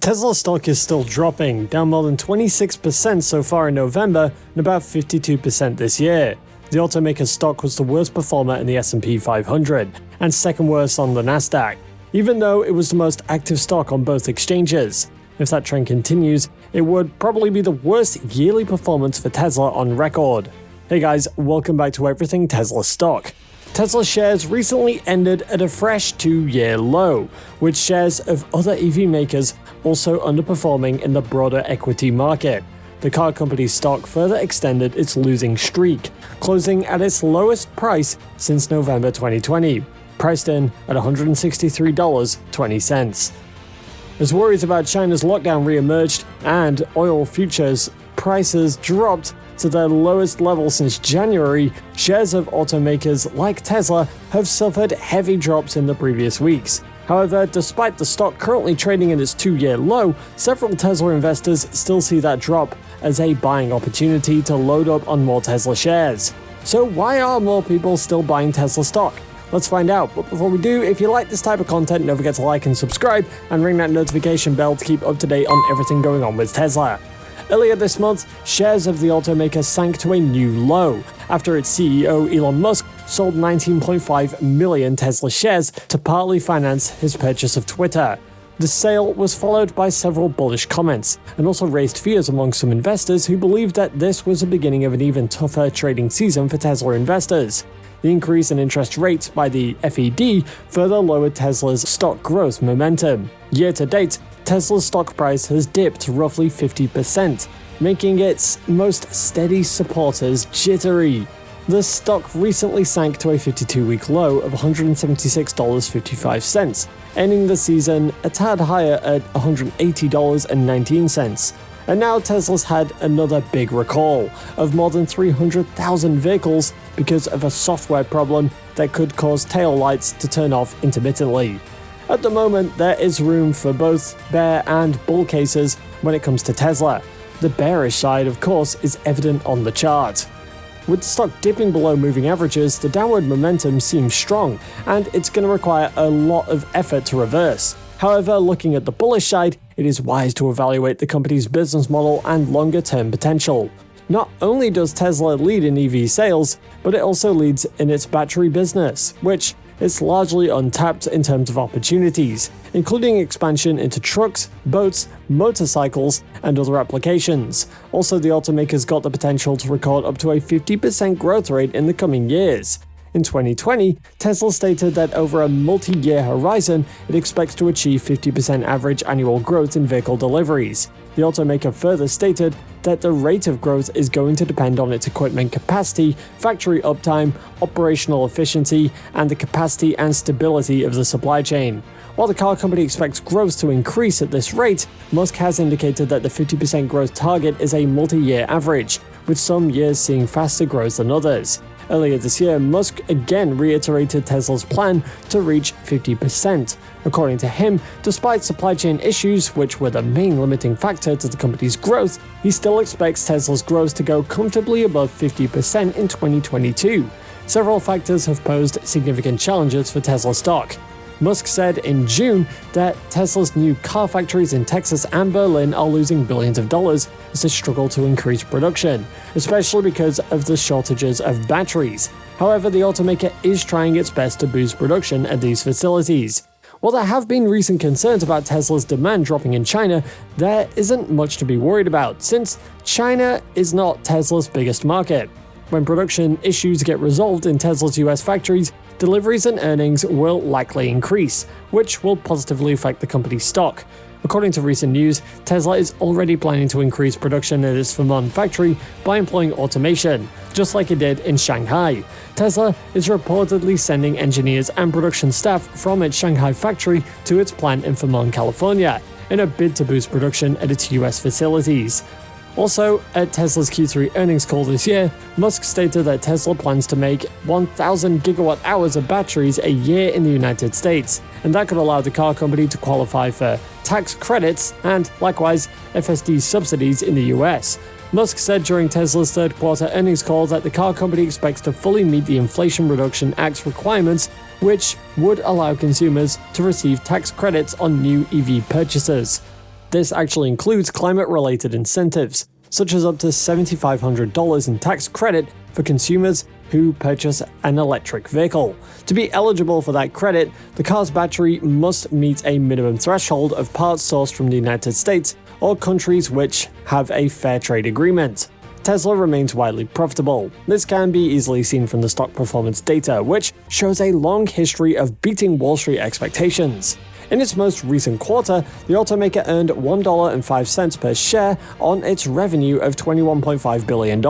Tesla stock is still dropping, down more than 26% so far in November and about 52% this year. The automaker's stock was the worst performer in the S&P 500 and second worst on the Nasdaq, even though it was the most active stock on both exchanges. If that trend continues, it would probably be the worst yearly performance for Tesla on record. Hey guys, welcome back to Everything Tesla Stock. Tesla shares recently ended at a fresh 2-year low, with shares of other EV makers also underperforming in the broader equity market. The car company's stock further extended its losing streak, closing at its lowest price since November 2020, priced in at $163.20. As worries about China's lockdown re-emerged and oil futures prices dropped to their lowest level since January, shares of automakers like Tesla have suffered heavy drops in the previous weeks. However, despite the stock currently trading at its 2-year low, several Tesla investors still see that drop as a buying opportunity to load up on more Tesla shares. So why are more people still buying Tesla stock? Let's find out. But before we do, if you like this type of content, don't forget to like and subscribe and ring that notification bell to keep up to date on everything going on with Tesla. Earlier this month, shares of the automaker sank to a new low after its CEO Elon Musk sold 19.5 million Tesla shares to partly finance his purchase of Twitter. The sale was followed by several bullish comments and also raised fears among some investors who believed that this was the beginning of an even tougher trading season for Tesla investors. The increase in interest rates by the FED further lowered Tesla's stock growth momentum. Year to date, Tesla's stock price has dipped roughly 50%, making its most steady supporters jittery. The stock recently sank to a 52-week low of $176.55, ending the season a tad higher at $180.19. And now Tesla's had another big recall of more than 300,000 vehicles because of a software problem that could cause taillights to turn off intermittently. At the moment, there is room for both bear and bull cases when it comes to Tesla. The bearish side, of course, is evident on the chart. With the stock dipping below moving averages, the downward momentum seems strong, and it's going to require a lot of effort to reverse. However, looking at the bullish side, it is wise to evaluate the company's business model and longer-term potential. Not only does Tesla lead in EV sales, but it also leads in its battery business, which is largely untapped in terms of opportunities, including expansion into trucks, boats, motorcycles, and other applications. Also, the automaker's got the potential to record up to a 50% growth rate in the coming years. In 2020, Tesla stated that over a multi-year horizon, it expects to achieve 50% average annual growth in vehicle deliveries. The automaker further stated that the rate of growth is going to depend on its equipment capacity, factory uptime, operational efficiency, and the capacity and stability of the supply chain. While the car company expects growth to increase at this rate, Musk has indicated that the 50% growth target is a multi-year average, with some years seeing faster growth than others. Earlier this year, Musk again reiterated Tesla's plan to reach 50%. According to him, despite supply chain issues, which were the main limiting factor to the company's growth, he still expects Tesla's growth to go comfortably above 50% in 2022. Several factors have posed significant challenges for Tesla stock. Musk said in June that Tesla's new car factories in Texas and Berlin are losing billions of dollars as they struggle to increase production, especially because of the shortages of batteries. However, the automaker is trying its best to boost production at these facilities. While there have been recent concerns about Tesla's demand dropping in China, there isn't much to be worried about, since China is not Tesla's biggest market. When production issues get resolved in Tesla's US factories, deliveries and earnings will likely increase, which will positively affect the company's stock. According to recent news, Tesla is already planning to increase production at its Fremont factory by employing automation, just like it did in Shanghai. Tesla is reportedly sending engineers and production staff from its Shanghai factory to its plant in Fremont, California, in a bid to boost production at its US facilities. Also, at Tesla's Q3 earnings call this year, Musk stated that Tesla plans to make 1,000 gigawatt-hours of batteries a year in the United States, and that could allow the car company to qualify for tax credits and, likewise, FSD subsidies in the US. Musk said during Tesla's third quarter earnings call that the car company expects to fully meet the Inflation Reduction Act's requirements, which would allow consumers to receive tax credits on new EV purchases. This actually includes climate-related incentives, such as up to $7,500 in tax credit for consumers who purchase an electric vehicle. To be eligible for that credit, the car's battery must meet a minimum threshold of parts sourced from the United States or countries which have a fair trade agreement. Tesla remains widely profitable. This can be easily seen from the stock performance data, which shows a long history of beating Wall Street expectations. In its most recent quarter, the automaker earned $1.05 per share on its revenue of $21.5 billion.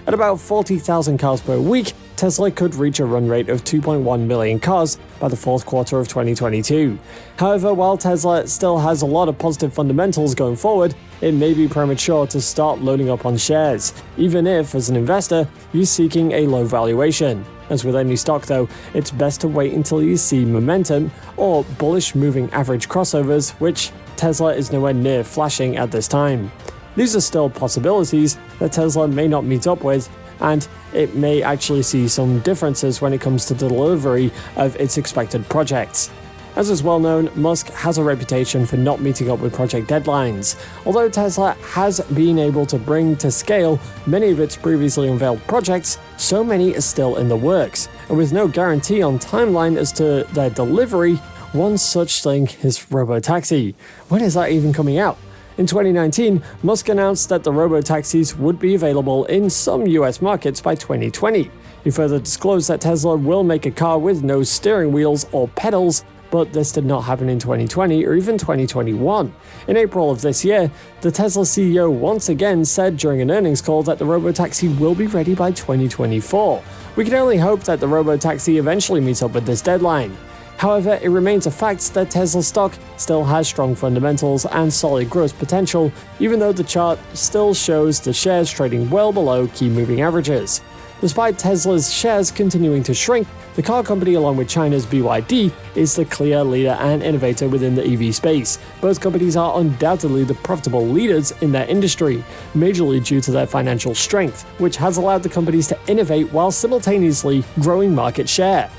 At about 40,000 cars per week, Tesla could reach a run rate of 2.1 million cars by the fourth quarter of 2022. However, while Tesla still has a lot of positive fundamentals going forward, it may be premature to start loading up on shares, even if, as an investor, you're seeking a low valuation. As with any stock though, it's best to wait until you see momentum or bullish moving average crossovers, which Tesla is nowhere near flashing at this time. These are still possibilities that Tesla may not meet up with, and it may actually see some differences when it comes to the delivery of its expected projects. As is well known, Musk has a reputation for not meeting up with project deadlines. Although Tesla has been able to bring to scale many of its previously unveiled projects, so many are still in the works, and with no guarantee on timeline as to their delivery, one such thing is robotaxi. When is that even coming out? In 2019, Musk announced that the robotaxis would be available in some US markets by 2020. He further disclosed that Tesla will make a car with no steering wheels or pedals, but this did not happen in 2020 or even 2021. In April of this year, the Tesla CEO once again said during an earnings call that the robotaxi will be ready by 2024. We can only hope that the robotaxi eventually meets up with this deadline. However, it remains a fact that Tesla stock still has strong fundamentals and solid growth potential, even though the chart still shows the shares trading well below key moving averages. Despite Tesla's shares continuing to shrink, the car company, along with China's BYD, is the clear leader and innovator within the EV space. Both companies are undoubtedly the profitable leaders in their industry, majorly due to their financial strength, which has allowed the companies to innovate while simultaneously growing market share.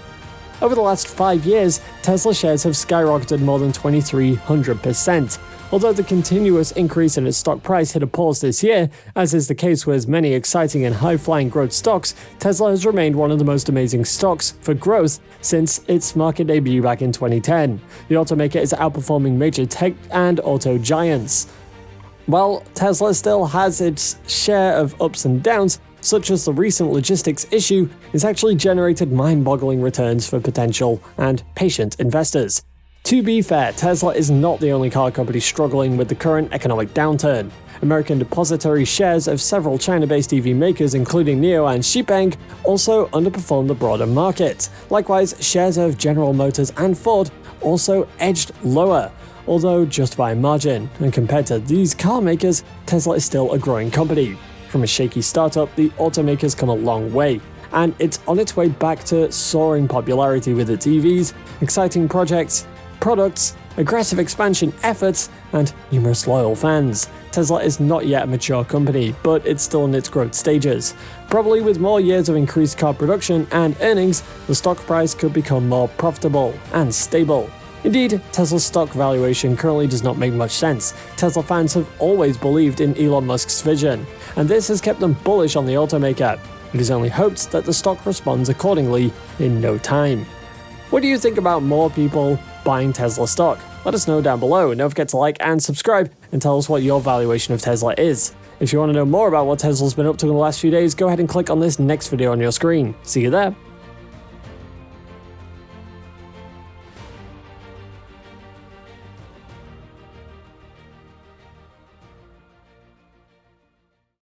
Over the last 5 years, Tesla shares have skyrocketed more than 2,300%. Although the continuous increase in its stock price hit a pause this year, as is the case with many exciting and high-flying growth stocks, Tesla has remained one of the most amazing stocks for growth since its market debut back in 2010. The automaker is outperforming major tech and auto giants. While Tesla still has its share of ups and downs, such as the recent logistics issue, it's actually generated mind-boggling returns for potential and patient investors. To be fair, Tesla is not the only car company struggling with the current economic downturn. American depository shares of several China-based EV makers, including NIO and XPeng, also underperformed the broader market. Likewise, shares of General Motors and Ford also edged lower, although just by a margin, and compared to these car makers, Tesla is still a growing company. From a shaky startup, the automaker's come a long way, and it's on its way back to soaring popularity with its EVs, exciting projects, products, aggressive expansion efforts, and numerous loyal fans. Tesla is not yet a mature company, but it's still in its growth stages. Probably with more years of increased car production and earnings, the stock price could become more profitable and stable. Indeed, Tesla's stock valuation currently does not make much sense. Tesla fans have always believed in Elon Musk's vision, and this has kept them bullish on the automaker. It is only hoped that the stock responds accordingly in no time. What do you think about more people buying Tesla stock? Let us know down below, and don't forget to like and subscribe and tell us what your valuation of Tesla is. If you want to know more about what Tesla's been up to in the last few days, go ahead and click on this next video on your screen. See you there.